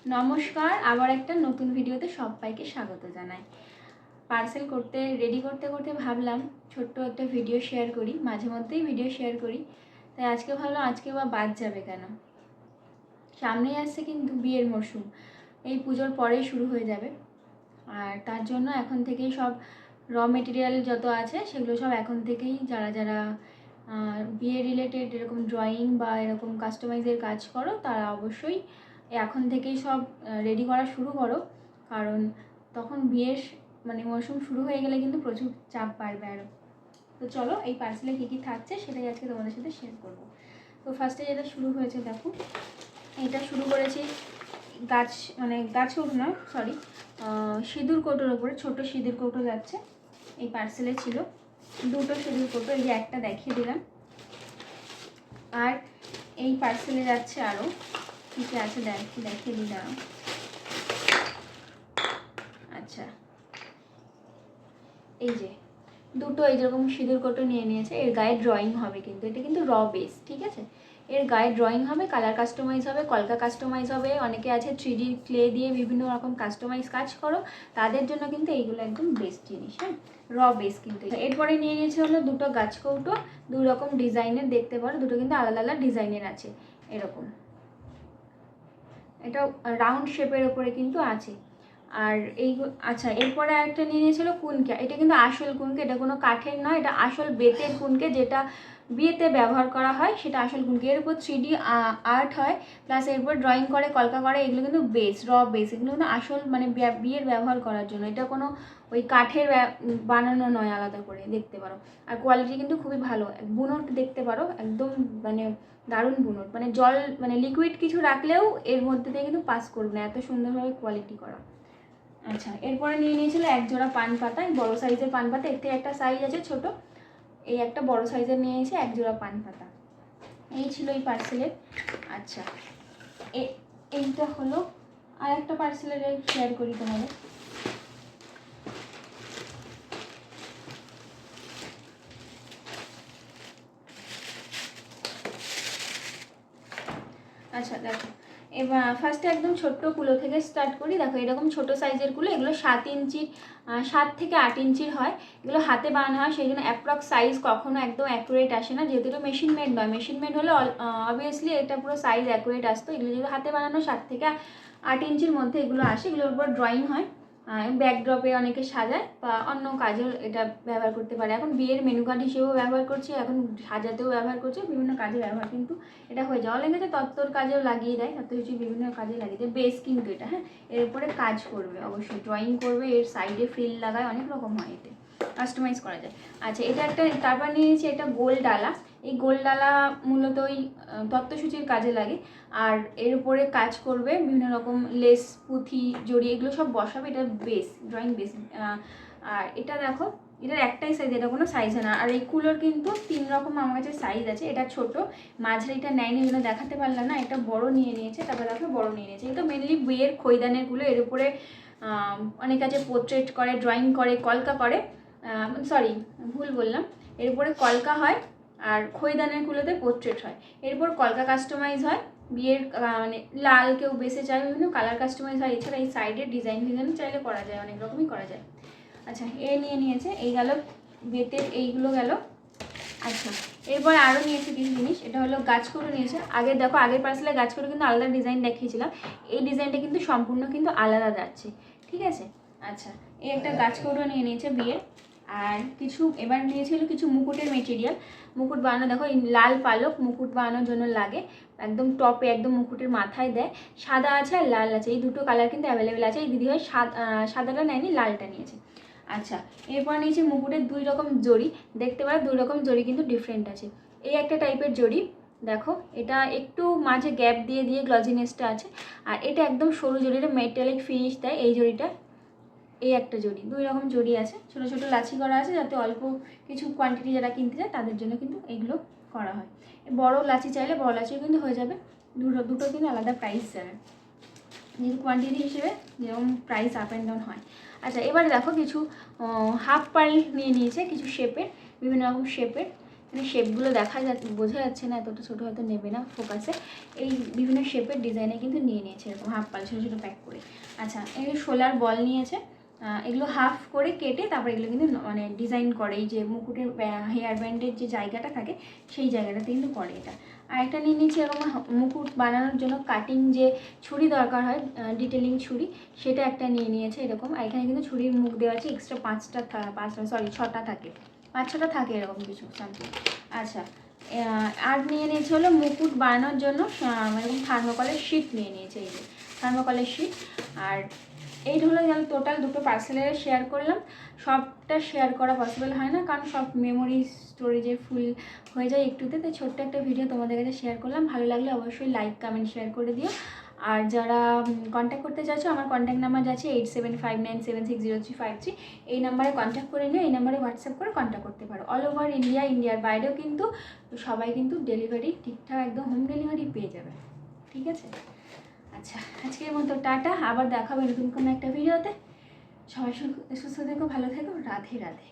নমস্কার, আবার একটা নতুন ভিডিওতে সবাইকে স্বাগত জানাই। পার্সেল করতে রেডি করতে করতে ভাবলাম ছোট্ট একটা ভিডিও শেয়ার করি, মাঝে মধ্যেই ভিডিও শেয়ার করি। তাই আজকে ভাবলাম আজকে বা বাদ যাবে কেন, সামনেই আসছে কিন্তু বিয়ের মরশুম, এই পুজোর পরেই শুরু হয়ে যাবে। আর তার জন্য এখন থেকেই সব মেটেরিয়াল যত আছে সেগুলো সব এখন থেকেই যারা যারা বিয়ে রিলেটেড এরকম ড্রয়িং বা এরকম কাস্টমাইজের কাজ করো তারা অবশ্যই এখন থেকেই সব রেডি করা শুরু করো, কারণ তখন বিয়ের মরশুম শুরু হয়ে গেলে কিন্তু প্রচুর চাপ বাড়বে আরও। তো চলো এই পার্সেলে কী কী থাকছে সেটাই আজকে তোমাদের সাথে শেয়ার করবো। তো ফার্স্টে যেটা শুরু হয়েছে দেখো, এটা শুরু করেছি গাছ নয়, সরি, সিঁদুর কৌটোর ওপরে ছোট সিঁদুর কৌটো যাচ্ছে। এই পার্সেলে ছিল দুটো সিঁদুর কৌটো, এই যে একটা দেখিয়ে দিলাম। আর এই পার্সেলে যাচ্ছে আরও কী কী আছে দেখিয়ে দিলাম। আচ্ছা, এই যে দুটো এই যেরকম সিঁদুর কৌটো নিয়ে নিয়েছে, এর গায়ে ড্রয়িং হবে, কিন্তু এটা কিন্তু বেস, ঠিক আছে। এর গায়ে ড্রয়িং হবে, কালার কাস্টমাইজ হবে, কলকা কাস্টমাইজ হবে। অনেকে আছে 3D ক্লে দিয়ে বিভিন্ন রকম কাস্টমাইজ কাজ করো, তাদের জন্য কিন্তু এইগুলো একদম বেস্ট জিনিস। হ্যাঁ, বেস কিন্তু। এরপরে নিয়ে নিয়েছে হলো দুটো গাছ কৌটো, দুই রকম ডিজাইনের, দেখতে পারো দুটো কিন্তু আলাদা আলাদা ডিজাইনের আছে এরকম। এটা রাউন্ড শেপের ওপরে কিন্তু আছে। আর এই আচ্ছা, এরপরে আরেকটা নিয়ে নিয়েছিল কুনকে। এটা কিন্তু আসল কুনকে, এটা কোনো কাঠের নয়, এটা আসল বেতের কুনকে, যেটা বিয়েতে ব্যবহার করা হয় সেটা আসল কুনকে। এর উপর 3D আর্ট হয়, প্লাস এরপর ড্রয়িং করে, কলকা করে, এগুলো কিন্তু বেস, বেস, এগুলো কিন্তু আসল বিয়ের ব্যবহার করার জন্য। এটা কোনো ওই কাঠের বানানো নয়, আলাদা করে দেখতে পারো। আর কোয়ালিটি কিন্তু খুবই ভালো, বুনট দেখতে পারো, একদম দারুণ বুনট, জল লিকুইড কিছু রাখলেও এর মধ্যে থেকে কিন্তু পাস করবে না, এত সুন্দরভাবে কোয়ালিটি করা। আচ্ছা, এরপরে নিয়ে নিয়েছিল এক জোড়া পান পাতা, বড়ো সাইজের পান পাতা। এর থেকে একটা সাইজ আছে ছোট, এই একটা বড় সাইজের নিয়েছে এক জোড়া পান পাতা। এই ছিল এই পার্সেলের। আচ্ছা, এইটা হলো আর একটা পার্সেলের, শেয়ার করি তোমাদের। আচ্ছা দেখো, এবার ফার্স্টে একদম ছোট্ট কুলো থেকে স্টার্ট করি। দেখো এরকম ছোট সাইজের কুলো, এগুলো 7 ইঞ্চির, 7 থেকে 8 ইঞ্চির হয়। এগুলো হাতে বানানো হয়, সেই জন্য অ্যাপ্রক্স সাইজ কখনো একদম অ্যাকুরেট আসে না, যেহেতু এটা মেশিন মেড নয়। মেশিন মেড হলে অবভিয়াসলি এটা পুরো সাইজ অ্যাকুরেট আসতো। এগুলো যেহেতু হাতে বানানো, 7 থেকে 8 ইঞ্চির মধ্যে এগুলো আসে। এগুলোর উপর ড্রয়িং হয়, ব্যাকড্রপে অনেকে সাজায় বা অন্য কাজেও এটা ব্যবহার করতে পারে। এখন বিয়ের মেনু কার্ড হিসেবেও ব্যবহার করছে, এখন সাজাতেও ব্যবহার করছে, বিভিন্ন কাজে ব্যবহার কিন্তু এটা হয়ে যায়। অনেকে তত্ত্বর কাজেও লাগিয়ে দেয়, তত্ত্ব কিছু বিভিন্ন কাজে লাগিয়ে দেয়। বেস কিন্তু এটা, হ্যাঁ, এর উপরে কাজ করবে, অবশ্যই ড্রয়িং করবে, এর সাইডে ফ্রিল লাগায়, অনেক রকম হয়, এতে কাস্টমাইজ করা যায়। আচ্ছা, এটা একটা, তারপর নিয়েছি একটা গোল ডালা। এই গোল ডালা মূলত ওই তত্ত্বসূচির কাজে লাগে, আর এর উপরে কাজ করবে বিভিন্ন রকম লেস, পুঁথি, জড়ি, এগুলো সব বসাবে। এটা বেস, ড্রয়িং বেস। আর এটা দেখো, এটার একটাই সাইজ, এটা কোনো সাইজে না। আর এই কুলোর কিন্তু 3 রকম আমার কাছে সাইজ আছে। এটা ছোট, মাঝারিটা নেয়নি, জন্য দেখাতে পারলাম না। এটা বড় নিয়ে নিয়েছে, তারপরে দেখো বড় নিয়ে নিয়েছে। এটা মেনলি বিয়ের খৈদানের কুলো, এর উপরে অনেক কাছে পোর্ট্রেট করে, ড্রয়িং করে, কলকা করে, সরি ভুল বললাম, এর উপরে কলকা হয়, আর খৈদানের কুলোতে পোর্ট্রেট হয়। এরপর কলকা কাস্টমাইজ হয়, বিয়ের লাল কেউ বেসে চায়, বিভিন্ন কালার কাস্টমাইজ হয়। এছাড়া এই সাইডের ডিজাইন চাইলে করা যায়, অনেক রকমই করা যায়। আচ্ছা, নিয়ে নিয়েছে, এই গেল বেতের, এইগুলো গেল। আচ্ছা, এরপর আরও নিয়েছে কিছু জিনিস। এটা হলো গাছকৌটো নিয়েছে। আগে দেখো, আগের পার্সেলে গাছকৌটো কিন্তু আলাদা ডিজাইন দেখিয়েছিলাম, এই ডিজাইনটা কিন্তু সম্পূর্ণ কিন্তু আলাদা যাচ্ছে, ঠিক আছে। আচ্ছা, এই একটা গাছকৌটো নিয়ে নিয়েছে বিয়ের। আর কিছু এবার নিয়েছিল কিছু মুকুটের মেটেরিয়াল, মুকুট বানানো। দেখো এই লাল পালক মুকুট বানানোর জন্য লাগে, একদম টপে, একদম মুকুটের মাথায় দেয়। সাদা আছে আর লাল আছে, এই দুটো কালার কিন্তু অ্যাভেলেবেল আছে। এই দিদিভাই সাদাটা নেয়নি, লালটা নিয়েছে। আচ্ছা, এরপর নিয়েছি মুকুটের 2 রকম জড়ি, দেখতে পারো 2 রকম জড়ি কিন্তু ডিফারেন্ট আছে। এই একটা টাইপের জড়ি, দেখো এটা একটু মাঝে গ্যাপ দিয়ে দিয়ে গ্লজিনেসটা আছে। আর এটা একদম সরু জড়িটা মেটালিক ফিনিশ দেয় এই জড়িটা। এই একটা জড়ি, 2 রকম জড়ি আছে, ছোটো ছোটো লাচি করা আছে, যাতে অল্প কিছু কোয়ান্টিটি যারা কিনতে যায় তাদের জন্য কিন্তু এইগুলো করা হয়। বড় লাচি চাইলে বড় লাচিও কিন্তু হয়ে যাবে, দুটো কিন্তু আলাদা প্রাইস যাবে, যেহেতু কোয়ান্টিটি হিসেবে যেরকম প্রাইস আপ অ্যান্ড ডাউন হয়। আচ্ছা, এবারে দেখো কিছু হাফ পার্ল নিয়ে নিয়েছে, কিছু শেপের, বিভিন্ন রকম শেপের। মানে শেপগুলো বোঝা যাচ্ছে না, এতটা ছোটো হয়তো নেবে না ফোকাসে। এই বিভিন্ন শেপের ডিজাইনে কিন্তু নিয়ে নিয়েছে এরকম হাফ পাল ছোটো ছোটো প্যাক করে। আচ্ছা, এগুলো শোলার বল নিয়েছে, এগুলো হাফ করে কেটে তারপর এগুলো কিন্তু মানে ডিজাইন করে, এই যে মুকুটের হেয়ার ব্যান্ডের যে জায়গাটা থাকে সেই জায়গাটাতে কিন্তু করে এটা। আর একটা নিয়ে নিয়েছি এরকম মুকুট বানানোর জন্য কাটিং যে ছুরি দরকার হয়, ডিটেলিং ছুরি, সেটা একটা নিয়ে নিয়েছে এরকম। আর এখানে কিন্তু ছুরির মুখ দেওয়া আছে, এক্সট্রা 6টা থাকে, 5-6টা থাকে এরকম কিছু সামথিং। আচ্ছা, আর নিয়ে নিয়েছে হলো মুকুট বানানোর জন্য এরকম থার্মোকলের শিট নিয়ে নিয়েছে, এই যে থার্মোকলের শিট। আর এইটা হলো গেল টোটাল দুটো পার্সেলের শেয়ার করলাম। সবটা শেয়ার করা পসিবল হয় না, কারণ সব মেমোরি স্টোরেজে ফুল হয়ে যায় একটুতে। তাই ছোট্ট একটা ভিডিও তোমাদের কাছে শেয়ার করলাম। ভালো লাগলে অবশ্যই লাইক কমেন্ট শেয়ার করে দিও। আর যারা কন্ট্যাক্ট করতে চাইছো, আমার কন্ট্যাক্ট নাম্বার আছে 8759760353। এই নাম্বারে কন্ট্যাক্ট করে নিও, এই নাম্বারে হোয়াটসঅ্যাপ করে কন্ট্যাক্ট করতে পারো। অল ওভার ইন্ডিয়া, ইন্ডিয়ার বাইরেও কিন্তু সবাই কিন্তু ডেলিভারি ঠিকঠাক একদম হোম ডেলিভারি পেয়ে যাবে, ঠিক আছে? আচ্ছা, আজকের মতো টাটা, আবার দেখা হবে নতুন কোনো একটা ভিডিওতে। সবাই সুস্থ থেকো, ভালো থেকো, রাধে রাধে।